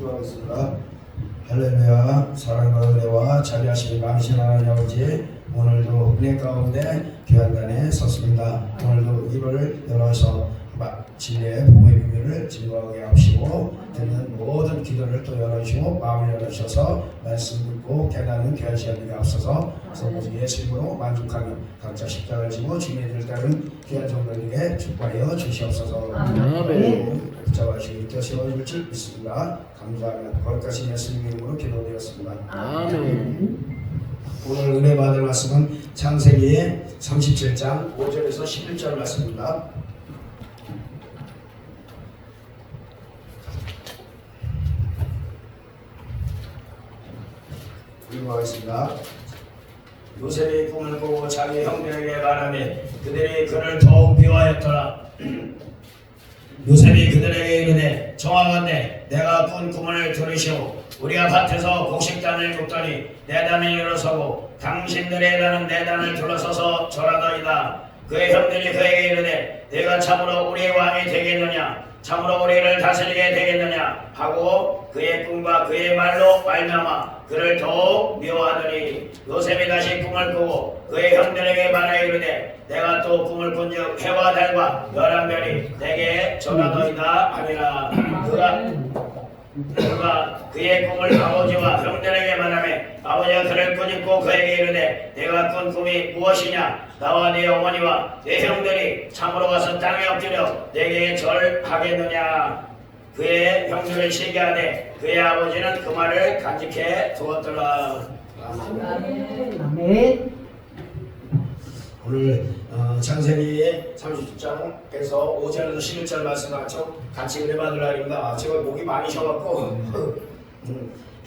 기도하겠습니다. 할렐루야. 사랑과 은혜와 자비하심이 많으신 하나님 아버지, 오늘도 은혜 가운데 귀한단에 섰습니다. 오늘도 입을 열어서 진리의 복음의 비밀을 증거하게 하시고 듣는 모든 기도를 또 열어주시고 마음을 열어주셔서 말씀 듣고 깨닫는 귀한 시간 되게 앞서서 오직 예수 이름으로 만족하며 각자 십자가를 지고 주님의 길을 따른 귀한 종들에게 축복하여 주시옵소서. 아멘. 붙잡아주시고 이렇게 세워줄지 믿습니다. 감사하며 거기까지 예수님 이름으로 기도드렸습니다. 아멘. 오늘 은혜 받을 말씀은 창세기 37장 5절에서 11절 말씀입니다. 읽어보겠습니다. 요셉이 꿈을 꾸고 자기 형들에게 말하매 그들이 그를 더욱 미워하였더라. 요셉이 그들에게 이르되 정하건대 내가 꾼 꿈을 들으시오. 우리가 밭에서 곡식단을 굽더니 내 단을 일어서고 당신들의 단은 내 단을 둘러서서 절하더이다. 그의 형들이 그에게 이르되 내가 참으로 우리의 왕이 되겠느냐, 참으로 우리를 다스리게 되겠느냐 하고 그의 꿈과 그의 말로 말미암아 그를 더욱 미워하더니 요셉이 다시 꿈을 꾸고 그의 형들에게 말하여 이르되 내가 또 꿈을 꾼즉 해와 달과 열한 별이 내게 전하더이다 하니라. 그가 그의 꿈을 아버지와 형들에게 말하매 아버지가 그를 꾸짖고 그에게 이르되 내가 꾼 꿈이 무엇이냐, 나와 네 어머니와 네 형들이 참으로 가서 땅에 엎드려 내게 절하겠느냐. 그의 형들을 시기하되 그의 아버지는 그 말을 간직해 두었더라. 아멘. 오늘 창세기 30장에서 5절에서 11절 말씀 같이 은혜 받을 날입니다. 제가 목이 많이 쉬어갖고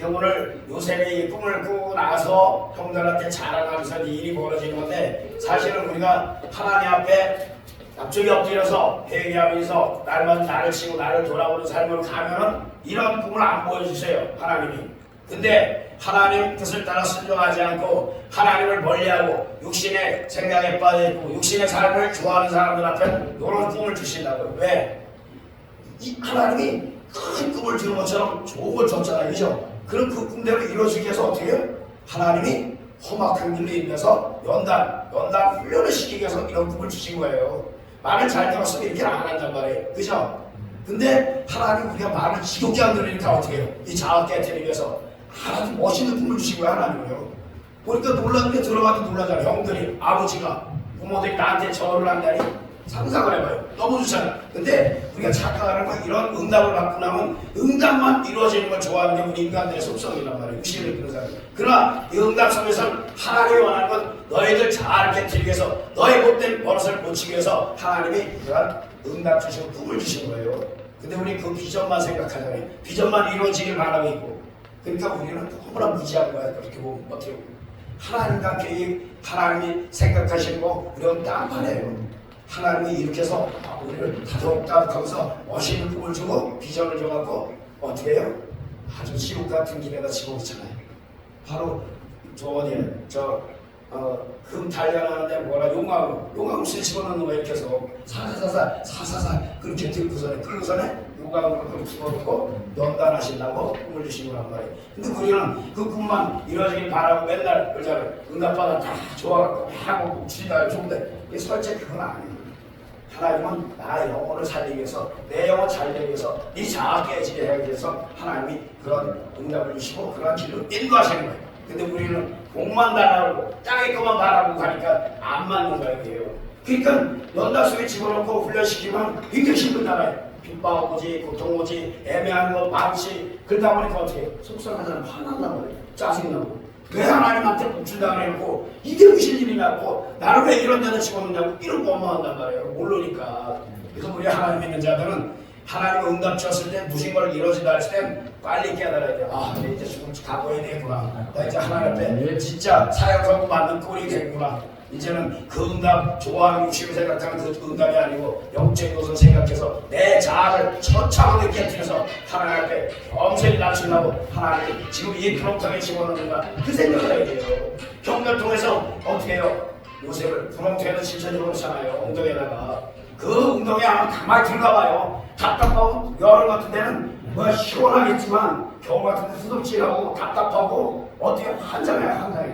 오늘 요셉이 꿈을 꾸고 나서 형들한테 자랑하면서 이 일이 벌어지는 건데, 사실은 우리가 하나님 앞에 앞쪽에 엎드려서 회개하면서 날마다 나를 치고 나를 돌아보는 삶으로 가면은 이런 꿈을 안 보여주세요, 하나님이. 근데 하나님 뜻을 따라 순종하지 않고 하나님을 멀리하고 육신의 생각에 빠져있고 육신의 삶을 좋아하는 사람들 앞에 이런 꿈을 주신다고요. 왜? 이 하나님이 큰 꿈을 주는 것처럼 좋은 걸 줬잖아요, 그죠? 그럼 그 꿈대로 이루어지기 위해서 어떻게 해요? 하나님이 험악한 길로 인해서 연단 훈련을 시키기 위해서 이런 꿈을 주신 거예요. 말을 잘 들었으면 이렇게 안 한단 말이에요, 그죠? 근데 하나님 우리가 말을 지겹게 안 들으니까 어떻게 해요? 이 자아 깨트리기 위해서 아주 멋있는 꿈을 주신 거야, 하나님은요. 그러니까 놀라는 게 들어가도 놀라잖아요. 형들이, 아버지가, 부모들이 나한테 절을 한다니 상상을 해봐요. 너무 좋잖아. 근데 우리가 착각하는 건 이런 응답을 받고 나면 응답만 이루어지는 걸 좋아하는 게 우리 인간들의 속성이란 말이에요. 육신을 그런 사람. 그러나 이 응답 속에서는 하나님이 원하는 건 너희들 잘 깨트리기 위해서, 너의 못된 버릇을 고치기 위해서 하나님이 그런 응답 주시고 꿈을 주신 거예요. 근데 우리 그 비전만 생각하잖아요. 비전만 이루어지길 바라고 있고. 그러니까 우리는 너무나 무지한 거야. 그렇게 보면 어떻게 보면 하나님과 계획, 하나님이 생각하시는 거 우리는 딴판이에요. 하나님이 이렇게 해서 우리를 다독다독하면서 멋있는 꿈을 주고 비전을 줘갖고 어떻게 해요? 아주 지옥 같은 길에다 집어넣잖아요. 바로 저 어디에 금 단련하는데 뭐라 용광로에 집어넣는 거 이렇게 해서 사사사 그렇게 들고서네 끌고서네 용광로를 집어넣고 연단하신다고 꿈을 주신 거란 말이에요. 근데 우리는 그 꿈만 이루어지길 바라고 맨날 그러잖아요. 응답받아 다 좋아갖고 하고 주시다 좋은데 이게 설제 그건 아니에요. 하나님은 나의 영혼을 살리기 위해서, 내 영혼 잘 되기 위해서, 네 자아 깨지게 하기 위해서 하나님이 그런 응답을 주시고 그런 길로 인도하시는 거예요. 근데 우리는 복만 바라고 땅에 것만 바라고 가니까 안 맞는 거예요, 이게요. 그러니까 연단 속에 집어넣고 훈련시키면 굉장히 힘들잖아요. 빗방 오지, 고통 오지, 애매한 거 많지. 그러다 보니까 어떻게 해요? 속상하잖아요. 화난단 말이에요. 짜증나고. 왜 하나님한테 묵준다고 해놓고 이게 무슨 일이냐고, 나를 왜 이런 데다 집어넣냐고 이런 거 원망한단 말이에요. 모르니까. 그래서 우리 하나님 믿는 자들은 하나님 응답 주었을 때 무슨 걸 이루어진다 했을 땐 빨리 깨달아야 돼요. 아, 내 이제 죽음 가보야 되겠구나. 나 이제 하나님 앞에 진짜 사역하고 맞는 꼴이 되겠구나. 이제는 그 응답, 좋아하는 육신을 생각하는 그 응답이 아니고 영적인 것을 생각해서 내 자아를 처참하게 깨뜨려서 하나님 앞에 엄청히 낮추려고 하나님 지금 이 구렁텅이에 집어넣는가 그 생각을 해야 돼요. 경배를 통해서 어떻게 해요? 요셉을 구렁텅이에다 집어넣잖아요. 엉덩이에다가. 그 엉덩이에 한번 가만히 들어가봐요. 답답하고 여름 같은 데는 뭐 시원하겠지만 겨울 같은 데 후덥지하고 답답하고 어떻게 한장이야 한장이.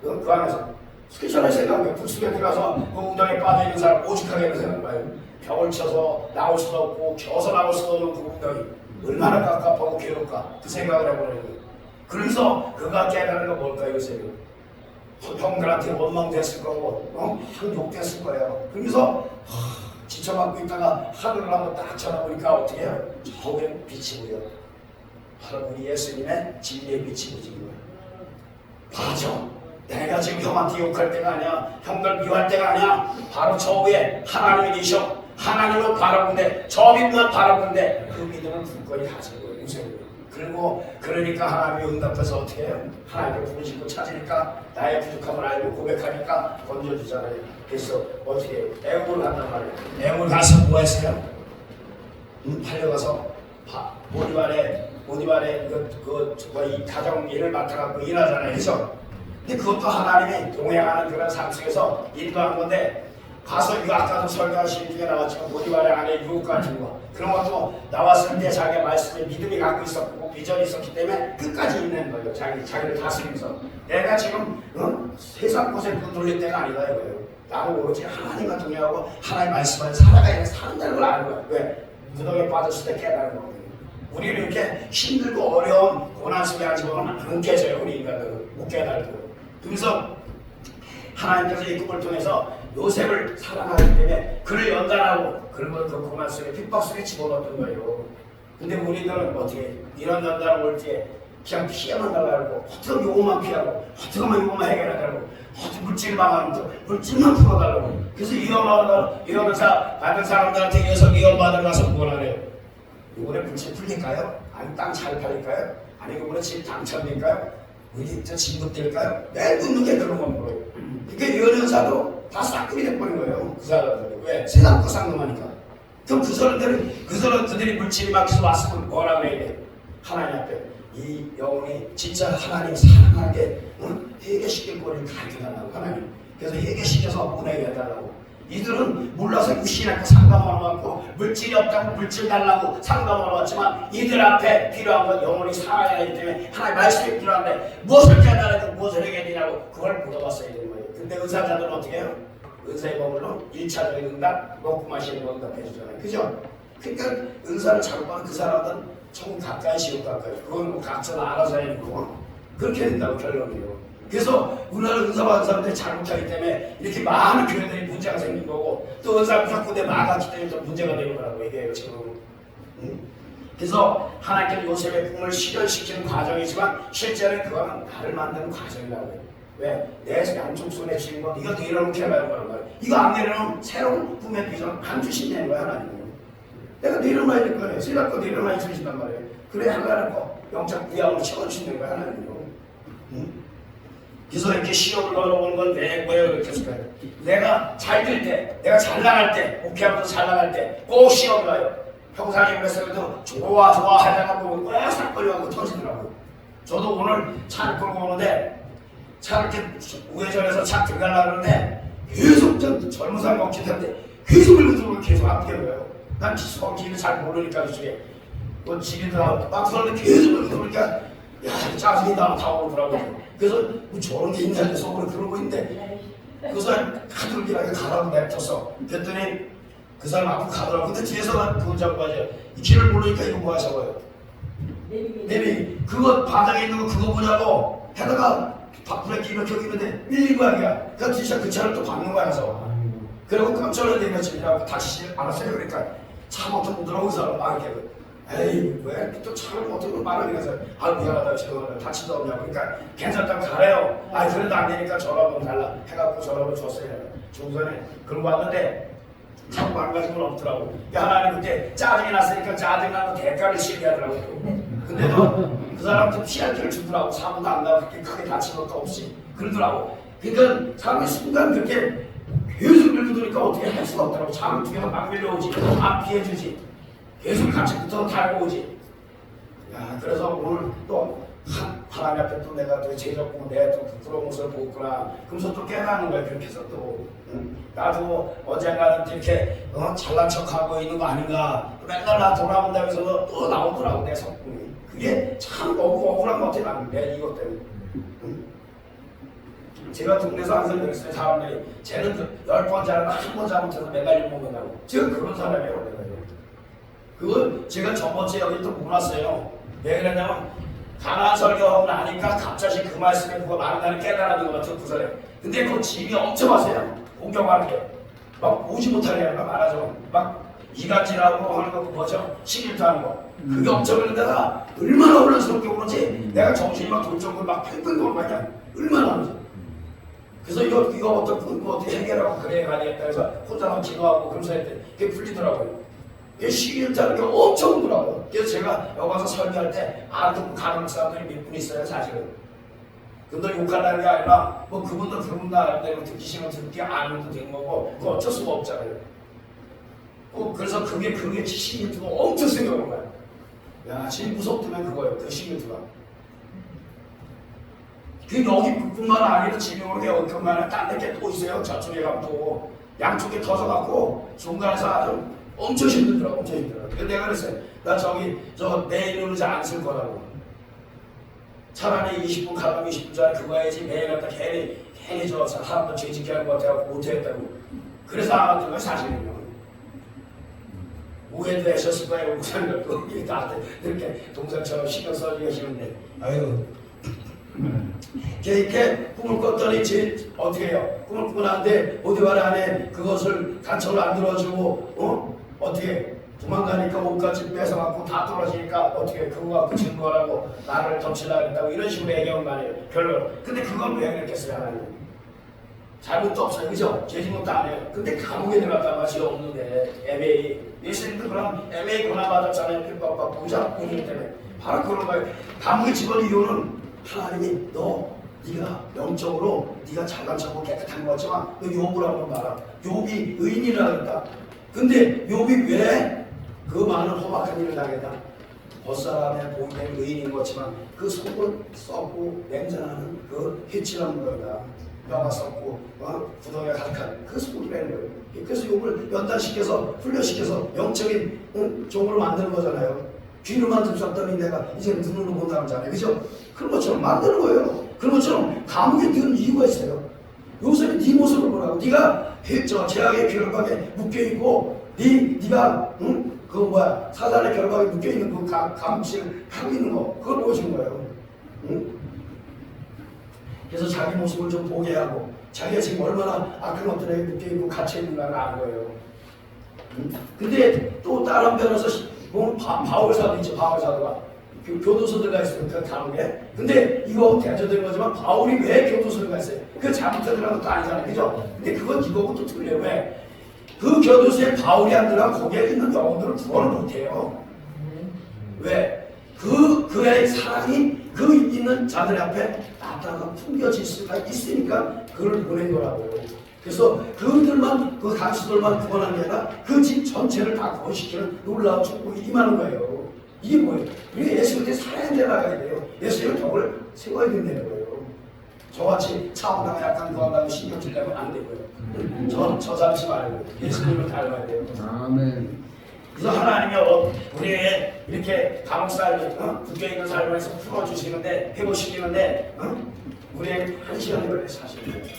그 안에서 스키장을 생각해 불쑥에 들어가서 그 웅덩이에 빠져있는 사람 오직하게 생각해봐요. 벽을 쳐서 나올 수도 없고 겨서 나올 수도 없는 그 웅덩이 얼마나 깝깝하고 괴롭까 그 생각을 해보는 거예요. 그래서 그가 깨달은 건 뭘까요? 요새 형들한테 원망됐을 거고 욕됐을 거예요. 그래서 지쳐갖고 있다가 하늘을 한번 딱 쳐다보니까 어떻게 해요? 저게 빛이 보여. 바로 우리 예수님의 진리의 빛이 보이는 거예요. 맞아. 내가 지금 형한테 욕할 때가 아니야. 형들 미워할 때가 아니야. 바로 저 위에 하나님이 계셔. 하나님을 바라보는데 저 믿음을 바라보는데 그 믿음을 굳건히 가진 거예요. 요새. 그리고 그러니까 하나님이 응답해서 어떻게 해요? 하나님께 부르시고 찾으니까 나의 부족함을 알고 고백하니까 건져주잖아요. 그래서 어떻게 해요? 애국을 간단 말이에요. 애국을 가서 뭐 했어요? 달려가서 모디발에 이 가정 일을 맡아갖고 일하잖아요. 그래서 근데 그것도 하나님이 동행하는 그런 삶 속에서 인도한 건데 가서 이거 아까도 설교하신 중에 나왔지만 모디발의 안에 유혹 같은 거 그런 것도 나왔을 때 자기의 말씀에 믿음이 갖고 있었고 비전이 있었기 때문에 끝까지 있는 거예요. 자기를 다스리면서 내가 지금 세상 곳에 눈 돌릴 때가 아니다 이거예요. 나는 오로지 하나님과 동행하고 하나님 말씀을 살아가야 산다는 걸 아는 거예요. 왜? 무덤에 빠졌을 때 깨달은 거거든요. 우리는 이렇게 힘들고 어려운 고난 속에 앉으면 안 깨져요. 우리 인간들은 못 깨달고. 그래서 하나님께서 이 꿈을 통해서 요셉을 사랑하기 때문에 그를 연단하고 그런 걸 그 고난 속에 핍박 속에 집어넣었던 거예요. 근데 우리들은 어떻게 이런 연단을 올 때 그냥 피해만 달라고 어떻게 요것만 피하고 어떻게 하면 요것만 해결하라고 어떻게 물질만 하면 물질만 풀어달라고. 그래서 위험사 받은 사람들한테 의해서 위험받으러 가서 뭘 하래요? 이번에 물질 풀릴까요? 아니 땅 잘 팔릴까요? 아니 이번에 집 당첨될까요? 우리 저 진급될까요? 매일 묻는 게 그런 건 뭐예요? 그러니까 연연사도 다 싹금이 돼버린 거예요. 그 사람들이. 왜? 세상 거 쌍놈하니까. 그럼 그 사람들이 물질이 막혀서 왔으면 뭐라고 해야 돼? 하나님 앞에 이 영혼이 진짜 하나님 사랑하게 회개시킬 거를 가르쳐달라고 하나님. 그래서 회개시켜서 은혜를 해달라고. 이들은 몰라서 무시하고 상담하러 왔고 물질이 없다고 물질 달라고 상담하러 왔지만 이들 앞에 필요한 건 영혼이 살아야 하기 때문에 하나님 말씀이 필요한데 무엇을 깨달아야 무엇을 해야 되냐고 그걸 물어봤어야 되는 거예요. 근데 의사자들은 어떻게 해요? 의사의 머물러 1차적인 응답 먹고 마시는 거 응답해 주잖아요. 그죠? 그러니까 의사를 잘못 하는 그 사람들은 천국 가까이 지옥 가까이 그건 뭐 각자 알아서 해야 되고 그렇게 된다고 결론이에요. 그래서 우리나라 은사 받은 사람들이 잘못하기 때문에 이렇게 많은 교회들이 문제가 생긴 거고 또 은사 부족군데 막았기 때문에 또 문제가 되는 거라고 얘기해요 지금. 그래서 하나님께서 요셉의 꿈을 실현시키는 과정이지만 실제는 그거는 나를 만드는 과정이라고 해요. 왜? 내 양쪽 손에 쥐는 건 이거 내려놓게 하는 거란 말이에요. 이거 안 내려놓으면 새로운 꿈의 비전 안 주신다는 거야 하나님은. 내가 내려놔야 될 거예요. 쓰라고 내려놔야 주신단 말이에요. 그래 하나님 거 영적 부양으로 채워주시는 거야 하나님은. 그래서 이렇게 시험을 걸어오는 건 왜 그렇게 했을까요? 내가 잘 될 때, 내가 잘 나갈 때, 목회하면서 잘 나갈 때 꼭 시험을 가요. 평상시에서도 좋아 하다가 보면 꼭 싹걸려가고 터지더라고요. 저도 오늘 차를 끌고 오는데 차 이렇게 우회전해서 차 들어가려고 하는데 계속 젊은 사람 먹기 때문에 계속 밀고 계속 아프게 돼요. 난 길을 잘 모르니까 그쪽에 또 집이더라고 막 서는데 계속 밀고 그러니까 야 짜증이 나고 다 오더라고요. 그래서 뭐 저런 게 있냐 속으로 그러고 있는데 그 사람 가들기라게 가라고 냅뒀어. 그랬더니 그 사람 앞으로 가더라고. 근데 뒤에서 그걸 잡고 하죠. 이 길을 모르니까 이거 뭐 하셔봐요. 내비 그거 바닥에 있는 거 그거 보자고 해다가 브레이크 이렇게 여기 있는데 밀린 거야 그냥. 그래서 뒤차 그 차를 또 박는 거야 그래서. 그리고 깜짝 놀랐는데 집이라고 다치지 않았어요. 그러니까 차 모터 못 들어오고 사람 막 이렇게 에이 왜 또 차를 못 들고 말하니 가서 아 미안하다 죄송하다 다치도 없냐고. 그러니까 괜찮다고 가래요. 아 그래도 안 되니까 전화번호 달라 해갖고 전화번호 줬어요. 중선에 그러고 왔는데 자꾸 망가진 건 없더라고. 하나님 그때 짜증이 났으니까 짜증나는 대가를 시비하더라고요. 근데도 그 사람한테 피할 길을 주더라고. 사고도 안 나고 그렇게 크게 다친 것도 없이 그러더라고. 그러니까 사람이 순간 그렇게 계속 밀려드니까 어떻게 할 수가 없더라고. 차를 두 개가 막 밀려오지 안 피해주지. 계속 같이 붙어서 달고 오지. 야, 그래서 오늘 또 하나님 앞에 또 내가 또 죄졌고 내가 또 부끄러운 모습을 보았구나. 그러면서 또 깨닫는 거야. 그렇게 해서 또 나도 언젠가는 이렇게 잘난 척하고 있는 거 아닌가. 맨날 나 돌아본다고 해서 또 나오더라고 내 성품이. 그게 참 너무 억울한 것 같아 나는 내 이것 때문에. 제가 동네에서 항상 그랬어요. 사람들이 쟤는 10번 잘하면 한 번 잘못해서 매달려 먹는다고. 제가 그런 사람이에요. 내가. 그걸 제가 저번주에 여기 또 몰랐어요. 왜 그러냐면 가나안 설교하고 나니까 갑자기 그 말씀에 누가 말한다는 깨달은 것 같은 구절에. 근데 그 짐이 엄청 하세요. 공경하는 게. 막 오지 못하게 하는 거 말하죠. 막 이간질하고 하는 거 뭐죠? 식일도 하는 거. 그게 엄청 그런데다가 얼마나 혼란스럽게 오는지 내가 정신이 막 돌 정도로 막 팽팽 돌고 그냥 얼마나 하는지. 그래서 이거 어떻게 해결하고 그래야 가야겠다 해서 혼자만 기도하고 그러면서 했더니 그게 풀리더라고요. 이게 식일자는 게 엄청 오더라고요. 그래서 제가 여기 와서 설교할 때 듣고 가는 사람들이 몇 분 있어요 사실은. 근데 욕한다는 게 아니라 뭐 그분도 그분 나름대로 듣기 싫으면 듣기 안 해도 되는 거고 그거 어쩔 수가 없잖아요. 그래서 그게 식일주가 엄청 생겨오는 거야. 야 제일 무섭다면 그거예요. 그 식일주가. 그 여기뿐만 아니라 지명으로 여기뿐만 딴 데 또 있어요. 저쪽에 가면 또 양쪽에 터져갖고 중간에서 아주 엄청 힘들더라고. 엄청 힘들어요. 근데 내가 그랬어요. 나 내일은 이제 안 쓸 거라고. 차라리 20분 가면 20분 전에 그거 해야지 매일 갖다 괜히 저 사람도 죄짓게 하는 것 같아서 못했다고. 그래서 안 왔던 거예요 사실은요. 오해도 하셨을 거예요. 목사님도 나한테 이렇게 동생처럼 신경 써주기가 싫은데 아유 이렇게 꿈을 꿨더니 어떻게 해요? 꿈을 꾸고 나는데 보디발 안에 그것을 간청을 안 들어주고 어떻게 도망가니까 옷까지 뺏어갖고 다 떨어지니까 어떻게 그거 갖고 증거라고 나를 덮치려고 했다고 이런 식으로 얘기하는 거 아니에요. 별로. 근데 그건 왜 그랬겠어요 하나님? 잘못도 없어요. 그죠? 죄짓것도 안 해요. 근데 감옥에 들어갔다가 죄 없는데 MA 예수님도 그럼 MA 고난 받았잖아요. 핍박받고 그죠? 본인 때문에 바로 그런 거예요. 감옥에 집어넣은 이유는 하나님이 네가 영적으로 네가 잘난 척하고 깨끗한 것 같지만 너 욥을 한번 봐라. 욥이 의인이라 그랬다. 근데 욥이 왜 그 많은 험악한 일을 당했다? 겉사람에 보이는 의인인 것 같지만 그 속을 썩고 냄새나는 그 해치라는 거다. 뼈가 썩고 구덩이가 가득한 그 속이라는 거예요. 그래서 욥을 연단시켜서 훈련시켜서 영적인 종으로 만드는 거잖아요. 귀로만 듣었더니 내가 이제 눈으로 본다는 거잖아요. 그죠? 그런 것처럼 만드는 거예요. 그런 것처럼 감옥에 든 이유가 있어요. 요셉이 네 모습을 보라고. 네가 제약의 결박에 묶여있고 네가 사단의 결박에 묶여있는 그 감옥실을 하고 있는 거 그걸 보여준 거예요. 그래서 자기 모습을 좀 보게 하고 자기가 지금 얼마나 악한 것들에 묶여있고 갇혀있는가를 아는 거예요. 근데 또 다른 변호사 보면 바울사도 있죠. 바울사도가 교도소들가 있어요. 그 감옥에. 근데 이거 대조된 거지만 바울이 왜 교도소를 갔어요? 그 잘못된 것도 아니잖아요. 그죠? 근데 그건 이거하고 또 틀려요. 왜? 그 교도소에 바울이 안 들어가 거기에 있는 영혼들을 구원을 못해요. 왜? 그의 사랑이 그 있는 자들 앞에 나타나서 풍겨질 수가 있으니까 그걸 보낸 거라고요. 그래서 그들만 그 간수들만 구원한 게 아니라 그 집 전체를 다 구원시키는 놀라운 축복이 임하는 거예요. 이게 뭐예요? 우리가 예수님한테 살아야 돼 나가야 돼요. 예수님의 덕을 세워야 된다는 거예요. 저같이 차오다가 약간 그한다고 신경 쓰려면 안 되고요. 저 잠시 말고 예수님을 닮아야 돼요. 아멘. 그래서 하나님이 우리에게 이렇게 감옥 삶이 묶여있는 삶에서 풀어주시는데 해보시키는데 우리에게 한 시간이 걸려요.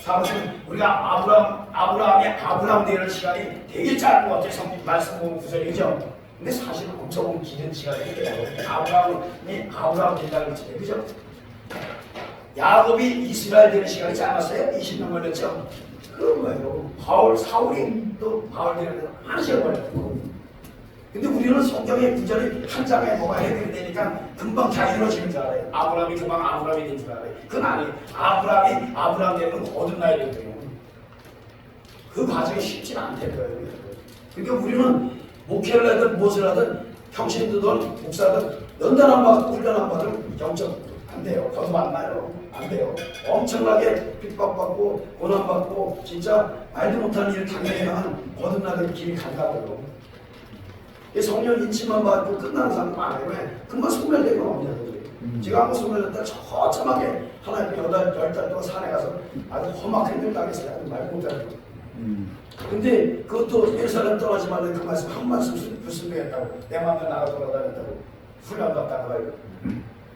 사실은 우리가 아브라함 되는 시간이 되게 짧은 것 같아요. 성경 말씀 보면 구절이죠. 근데 사실은 엄청 긴 시간이 있겠죠. 아브라함 된다는 거죠. 그죠? 야곱이 이스라엘 되는 시간이 짧았어요. 20년 걸렸죠. 그런 거예요. 사울이 또 바울 되는 데 한 시간 걸렸고. 근데 우리는 성경의 구절이 한 장에 뭐가 해결이 되니까 금방 다 이루어지는 줄 알아요. 아브라함이 금방 아브라함이 된 줄 알아요. 그건 아니에요. 아브라함 되는 건 거듭 나야 되거든요. 그 과정이 쉽지 않다는 거예요. 그러니까 우리는 목회를 하든 무엇을 하든 평신도든 목사든 연단 안 받고 훈련 안 받으면 영적 안 돼요. 거듭 안 나요. 안 돼요. 엄청나게 핍박받고 고난받고 진짜 알지 못하는 일을 당해야만 거듭나는 길이 가까워요. 성령 인치만 받고 끝나는 사람 많아요. 왜? 금방 소멸되고 없냐는 거예요. 제가 한번 28달 처참하게 하나님 10달 동안 산에 가서 아주 험악한 일 당했어요. 아주 말 못하는 거. 근데 그것도 예루살렘 떠나지 말라 그 말씀 한 말씀 불순종했다고 내 마음대로 나가 돌아다녔다고 훈련 받다가 말이에요.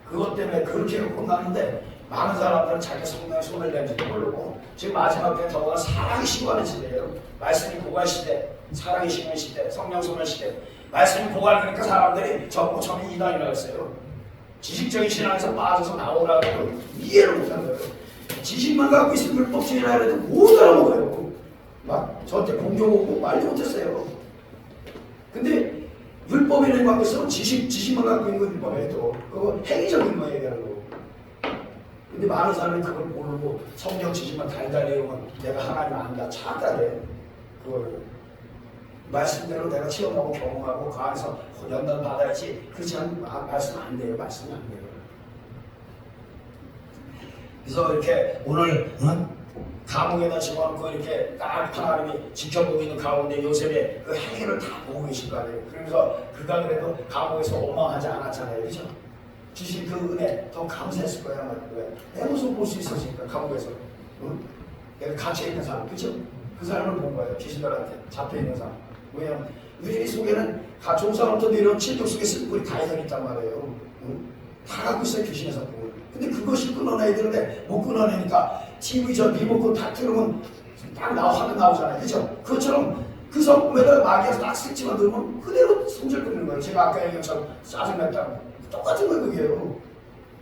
그것 때문에 그렇게 혼났는데 많은 사람들은 자기 성령에 손을 댄지도 모르고 지금 마지막 때 더구나 사랑이 심하는 시대예요. 말씀이 고갈 시대, 사랑이 심한 시대, 성령 소멸 시대. 말씀이 고갈되니까 사람들이 저보고 처음에 이단이라고 했어요. 지식적인 신앙에서 빠져서 나오라고 이해를 못하는 거예요. 지식만 갖고 있으면 불법주의라 해도 못 알아먹어요. 막 저한테 공격 오고 말도 못했어요. 근데 율법이라는 관계에서는 지식만 갖고 있는 건 율법이에요. 또 그거 행위적인 거 얘기하는 거고. 근데 많은 사람이 그걸 모르고 성경 지식만 달달이 외우면 내가 하나님 안다 착각해. 그걸 말씀대로 내가 체험하고 경험하고 그 안에서 연단 받아야지. 그렇지 않으면 말씀 안 돼요. 말씀이 안 돼요. 그래서 이렇게 오늘 감옥에다 집어넣고 이렇게 딱 하나님이 지켜보고 있는 가운데 요셉의 그 행위를 다 보고 계실 거 아니에요. 그러면서 그가 그래도 감옥에서 원망하지 않았잖아요. 그죠? 주신 그 은혜 더 감사했을 거야. 아마. 왜? 내 모습 볼 수 있었으니까 감옥에서. 응? 내가 갇혀있는 사람. 그죠? 그 사람을 본 거예요. 귀신들한테 잡혀있는 사람. 왜냐면 우리 속에는 갇혀온 사람부터 내려온 칠족 속에 슬픔이 다 있단 말이에요. 응? 다 갖고 있어요. 귀신의 사람을. 근데 그것을 끊어내야 되는데 못 끊어내니까 TV 저 리모컨 다 틀으면 딱 화면 나오잖아요. 그죠? 그것처럼 그 성품에다 마귀에서 딱 스위치만 들으면 그대로 손절 끊는 거예요. 제가 아까 얘기한 것처럼 짜증냈다고. 똑같은 거예요. 그게요.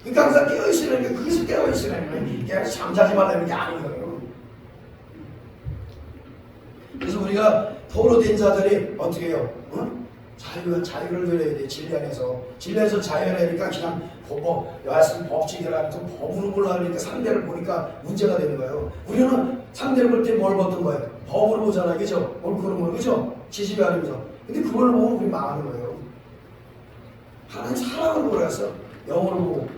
그러니까 항상 깨어있으라는 게 거기서 깨어있으라는 게 잠자지 말라는 게 아닌 거예요. 그래서 우리가 포로 된 자들이 어떻게 해요? 어? 자유를 누려야 돼. 진리 안에서. 진리 안에서 자유를 내니까 그냥 말씀 법칙이라 또 법으로 보려니까 상대를 보니까 문제가 되는 거예요. 우리는 상대를 볼 때 뭘 봤던 거예요? 법으로 보잖아요. 그죠? 옳고는 뭘, 그죠? 지식이 아니면서. 근데 그걸로 보면 우리 망하는 거예요. 하나님 사랑을 보라서 영으로 보고.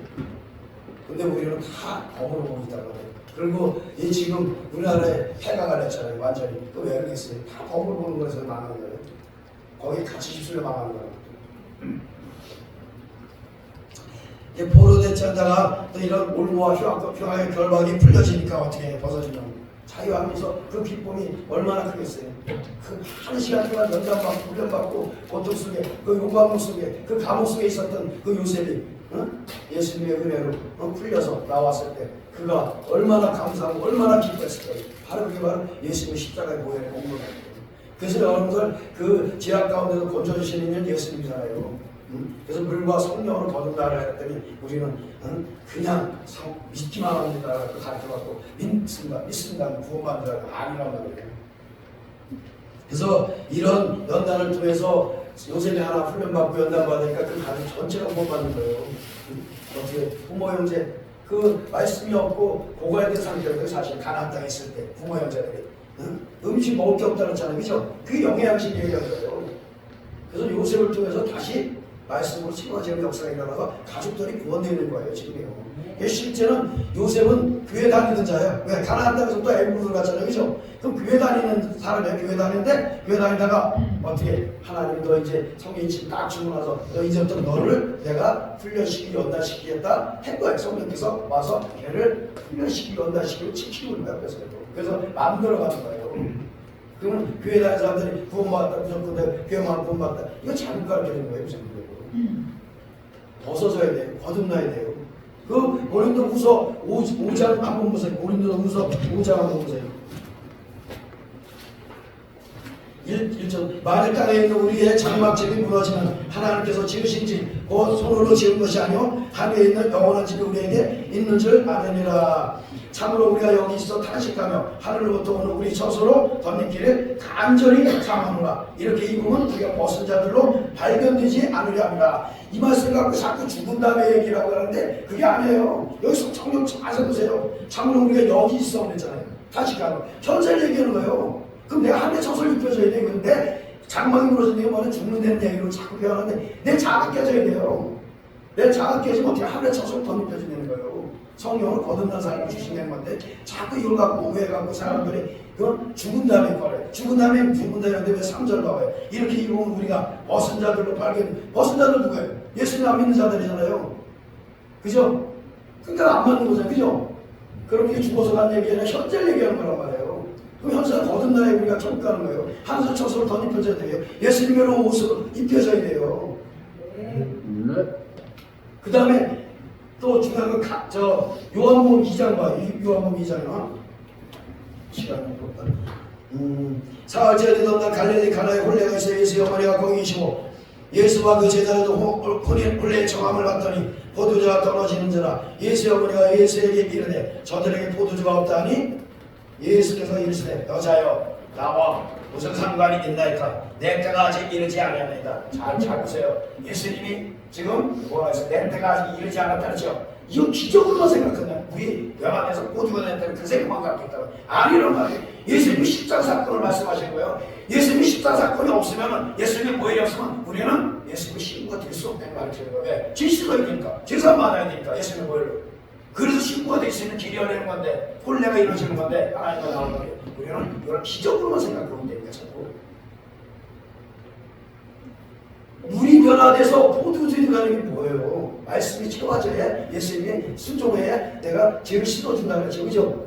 근데 우리는 다 법으로 보고 있다는 거예요. 그리고 이 지금 우리나라에 폐가 갈렸잖아요. 완전히. 또 왜 그러겠어요? 다 법으로 보는 거에서 망하는 거예요. 거기 같이 휩쓸려 망하는 거예요. 포로된 자다가 또 이런 올무와 흉악의 결박이 풀려지니까 어떻게 벗어지면 자유하면서 그 기쁨이 얼마나 크겠어요. 그 한 시간 동안 연단받고 훈련받고 고통 속에 그 용광로 속에 그 감옥 속에 있었던 그 요셉이 예수님의 은혜로 풀려서 나왔을 때 그가 얼마나 감사하고 얼마나 기뻤을까요. 바로 그게 바로 예수님의 십자가의 보혈의 공로다. 그래서 여러분들 그 지하 가운데서 건져주시는 이는 예수님이잖아요. 그래서 물과 성령으로 거듭나라 했더니 우리는 그냥 믿기만 합니다. 가르쳐갖고 믿습니다. 구원받으라 아니란 말이에요. 그래서 이런 연단을 통해서 요셉이 하나 훈련받고 연단받으니까 그 가족 전체가 구원받는 거예요. 어떻게 부모 형제 그 말씀이 없고 고갈된 상태로 사실 가나안 땅에 있을 때 부모 형제들이 음식 먹을 게 없다고 했잖아요. 그죠? 그 영양식 얘기하는 거예요. 그래서 요셉을 통해서 다시 말씀으로 친화적인 역사가 일어나서 가족들이 구원되는 거예요. 지금요. 실제는 요셉은 교회 다니는 자예요. 왜? 가나안 땅에서 또 애굽으로 갔잖아요. 그죠? 그럼 교회 다니는 사람이에요. 교회 다니는데 교회 다니다가 어떻게 하나님이 너 이제 성경이 딱 주고 나서 너 이제부터 너를 내가 훈련시키고 연단시키겠다 한 거예요. 성령께서 와서 걔를 훈련시키고 연단시키고 지키고 있는 거예요. 그래서 만들어가는 거예요. 그러면 교회 다니는 사람들이 구원받았다 무조건 내가 교회만 구원받았다 이거 잘못 가르쳐주는 거예요. 무슨 벗어져야 돼요. 거듭나야 돼요. 그 고린도후서 5장 한번 보세요. 고린도후서 5장 한번 보세요. 1절 만일 땅에 있는 우리의 장막집이 무너지면 하나님께서 지으신 집 곧 손으로 지은 것이 아니오 하늘에 있는 영원한 집이 우리에게 있는 줄 아느니라. 참으로 우리가 여기 있어 탄식하며 하늘로부터 오는 우리 처소로 덧입기를 간절히 사모하노라. 이렇게 입으면 우리가 벗은 자들로 발견되지 않으려 합니다. 이 말씀을 갖고 자꾸 죽은 다음에 얘기라고 하는데 그게 아니에요. 여기서 성경 잘 보세요. 참으로 우리가 여기 있어 그랬잖아요. 탄식하며 현세를 얘기하는 거예요. 그럼 내가 하늘에 처소를 입혀줘야 돼. 근데 장막이 무너진 게 뭐는 죽는다는 얘기로 자꾸 표현하는데 내 자가 깨져야 돼요. 내 자가 깨지면 어떻게 하늘에 처소를 덧입혀지는 거예요. 성령을 거듭난 사람을 주시는 건데 자꾸 이걸 갖고 오해해갖고 사람들이 그건 죽은 다음에 거래. 죽은 다음에 왜 3절 나와요. 이렇게 입으면 우리가 벗은 자들로 발견. 벗은 자들 누구예요? 예수님 안 믿는 자들이잖아요. 그죠? 그러니까 안 맞는 거잖아요. 그죠? 그럼 이게 죽어서 간 얘기 아니라 현재를 얘기하는 거란 말이에요. 그럼 현재는 거듭나야 우리가 천국가는 거예요. 한수 처소를 덧입혀져야 돼요. 예수님의 옷을 입혀져야 돼요. 그 다음에 또 중요한 건 요한복음 2장 봐. 요한복음 2장이나 시간이 없다. 사흘째 되던 날 갈릴리 가나에 혼례가 있어 예수의 어머니가 거기 계시고 예수와 그 제자들도 혼례 정함을 받더니 포도주가 떨어지는지라 예수의 어머니가 예수에게 이르되 저들에게 포도주가 없다니 예수께서 이르시되 여자여 나와 무슨 상관이 있나이까 내 때가 아직 이르지 아니하나이다. 잘 보세요. 예수님이 지금 뭐라 했어요? 내 때가 아직 이르지 않았다죠. 이거 기적으로만 생각하냐? 우리 영안에서 포도가 됐다는 그 생각만 갖고 있다고. 아니란 말이에요. 예수님이 십자가 사건을 말씀하신 거예요. 예수님이 십자가 사건이 없으면 예수님이 보혈이 없으면 우리는 예수님의 신부가 될 수 없다는 말을 드는 거예요. 진실가 되니까 제사 받아야 되니까 예수님의 보혈로. 그래서 신부가 될 수 있는 길이 열리는 건데 혼례가 이루어지는 건데 하나님과 나오는 거예요. 우리는 이걸 기적으로만 생각하면 되니까 자꾸. 물이 변화돼서 포도주가 되는 게 뭐예요? 말씀이 채워져야 예수님이 순종해야 내가 죄를 씻어준다 그랬죠. 그죠?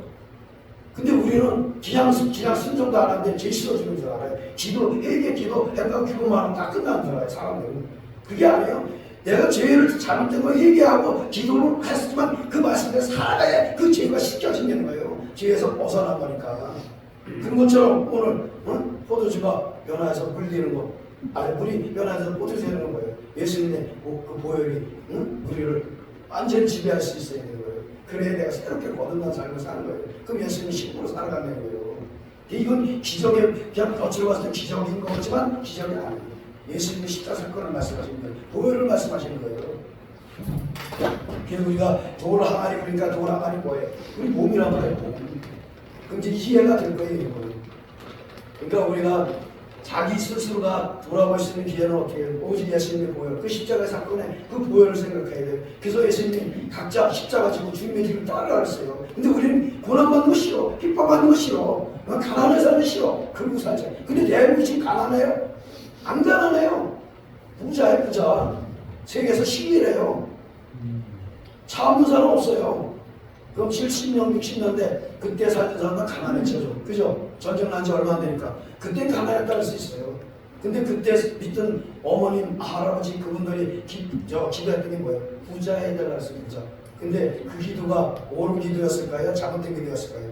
근데 우리는 그냥 순종도 안 하는데 죄 씻어주는 줄 알아요. 기도, 회개 기도, 행각 기도만 하면 다 끝나는 줄 알아요. 사람들은. 그게 아니에요. 내가 죄를 잘못된 거 회개하고 기도를 했지만 그 말씀대로 살아야 그 죄가 씻겨진다는 거예요. 죄에서 벗어난 거니까. 그런 것처럼 오늘 포도주가 변화해서 물리는 거. 아니 물이 변화해서 포도주 되는 거예요. 예수님의 그 보혈이 우리를 완전히 지배할 수 있어야 되는 거예요. 그래야 내가 새롭게 거듭난 삶을 사는 거예요. 그럼 예수님이 신부로 살아가는 거예요. 이건 기적의 그냥 겉으로 봤을 때 기적인 것 같지만 기적이 아니에요. 예수님이 십자가 사건을 말씀하시는 거예요. 보혈을 말씀하시는 거예요. 그래서 우리가 돌 항아리 그러니까 돌 항아리 뭐예요? 우리 몸이란 말이에요. 몸. 그럼 이제 이해가 될 거예요. 이거는. 그러니까 우리가 자기 스스로가 돌아볼 수 있는 기회는 어떻게 해요? 오직 예수님의 보혈, 그 십자가의 사건에 그 보혈을 생각해야 돼요. 그래서 예수님이 각자 십자가 지고 주님의 길을 따라갔어요. 근데 우리는 고난받는 거 싫어, 핍박받는 거 싫어, 가난한 사람이 싫어, 그러고 살자. 근데 대부분 지금 가난해요? 안 가난해요. 부자예요, 부자. 세계에서 10위래요. 차 없는 사람 없어요. 그럼 70년, 60년대 그때 살던 사람은 가난했죠. 그죠? 전쟁 난 지 얼마 안 되니까. 그때 가난했다 할 수 있어요. 근데 그때 믿던 어머님, 할아버지 그분들이 기도했던 게 뭐예요? 부자에 달랐어요, 부자. 근데 그 기도가 옳은 기도였을까요? 잘못된 기도였을까요?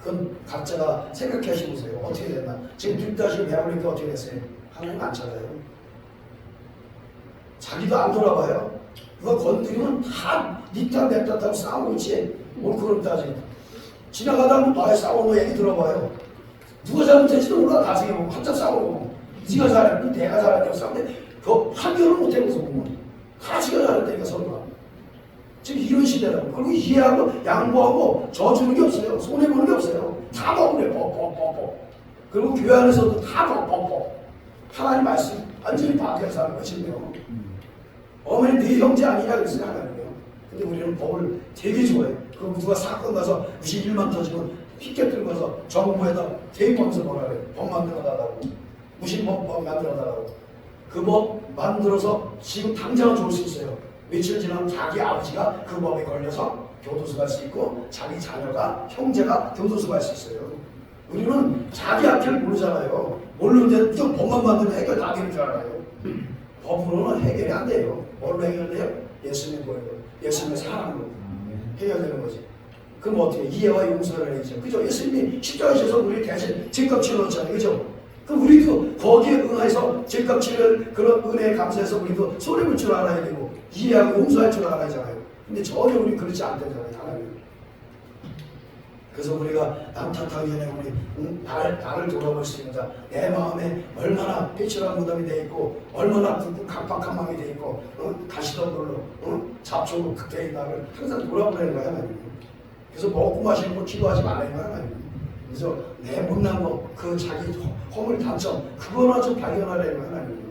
그건 각자가 생각해 보세요. 어떻게 됐나? 지금 뒷다시 배우니까 어떻게 됐어요? 하나님 안 찾아요. 자기도 안 돌아봐요. 그거 건드리면 다 니탄 냅다 싸우고 있지. 옳고 그름다 지금. 지나가다 보면 봐요. 싸우는 얘기 들어봐요. 누가 잘못했지도 몰라. 나중에 보면 한참 싸우고 네가 잘했니? 내가 잘했냐고 싸우는데 그 판결을 못해서 보면 다 지가 잘했다니까 서로가. 지금 이런 시대라고. 그리고 이해하고 양보하고 져주는 게 없어요. 손해보는 게 없어요. 다 먹으래. 뻑뻑뻑뻑. 그리고 교회 안에서도 다 뻑뻑뻑. 하나님 말씀 완전히 밖에서 하는 것이며 어머니 네 형제 아니냐 그랬어요. 하나님이요. 근데 우리는 법을 되게 좋아해요. 그럼 누가 사건 가서 무슨 일만 터지면 피켓 들고서 정부에다 대입하면서 뭐라 그래요. 법 만들어 달라고. 무슨 법 만들어 달라고. 그 법 만들어서 지금 당장은 좋을 수 있어요. 며칠 지나면 자기 아버지가 그 법에 걸려서 교도소 갈 수 있고 자기 자녀가 형제가 교도소 갈 수 있어요. 우리는 자기 앞을 모르잖아요. 모르는데 무조건 법만 만들면 해결 다 되는 줄 알아요. 법으로는 해결이 안 돼요. 뭘로 해결돼요? 예수님 보여요. 예수님의 사랑으로 해결되는 거지. 그럼 어떻게 이해와 용서를 해야죠. 그죠? 예수님이 십자가에서 우리 대신 죄값 치러줬잖아요. 그죠? 그럼 우리도 거기에 응해서 죄값 치를 그런 은혜에 감사해서 우리도 소리 볼 줄 알아야 되고 이해하고 용서할 줄 알아야 하잖아요. 근데 전혀 우리 그렇지 않다잖아요. 하나님. 그래서 우리가 남 탓하기 전에 우리 나를 돌아볼 수 있는 자, 내 마음에 얼마나 pé출한 무덤이 돼 있고 얼마나 굵고 각박한 마음이 돼 있고 가시던 걸로 잡초로 그때의 나를 항상 돌아보려는 거야 하나님. 그래서 먹고 마시는 거 기도하지 말라는 거야 하나님. 그래서 내 못난 거, 그 자기 허물 단점 그거나 좀 발견하려는 거야 하나님.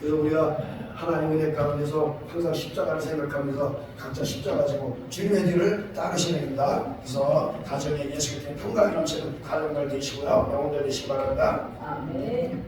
그래서 우리가 하나님 은혜 가운데서 항상 십자가를 생각하면서 각자 십자가 지고 주님의 뒤를 따르시는 겁니다. 그래서 가정에 예수 그리스도의 평강이 넘치는 가정들 되시고요. 영혼들 되시기 바랍니다. 아멘.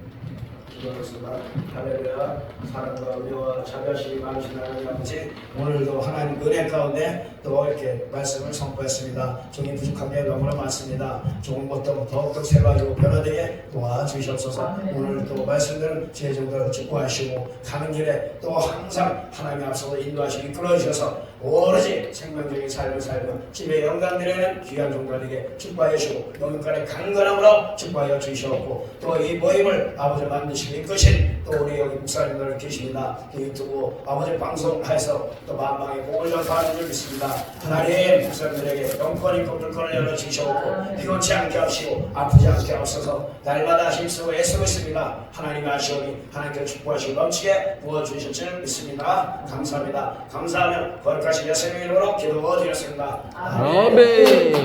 기도하겠습니다. 할렐루야. 사랑과 은혜와 자비하심이 많으신 하나님 아버지, 오늘도 하나님 은혜 가운데 또 이렇게 말씀을 선포했습니다. 종이 부족한 게 너무나 많습니다. 조금부터 더욱더 새로워지고 변화되게 도와주시옵소서. 오늘 또 말씀들은 제 정도로 축복하시고 가는 길에 또 항상 하나님 앞서서 인도하시고 이끌어 주셔서 오로지 생명적인 삶을 살며 집에 영광 드리는 귀한 종들에게 축복하여 주시고 영육간의 강건함으로 축복하여 주시옵고 또 이 모임을 아버지 만드시고 이끄신 또 우리 여기 목사님들 계십니다. 또 유튜브 아버지 방송해서 또 만방의 복을 전파하는 줄 믿습니다. 하나님 목사님들에게 영권이 검들권을 열어주시옵고 피곤치 않게 하시고 아프지 않게 하옵소서. 날마다 힘쓰고 애쓰고 있습니다. 하나님의 아시오니 하나님께 축복하시고 넘치게 부어주실 줄 믿습니다. 감사합니다. 감사하며 거룩하신 예수님의 이름으로 기도드렸습니다. 아멘.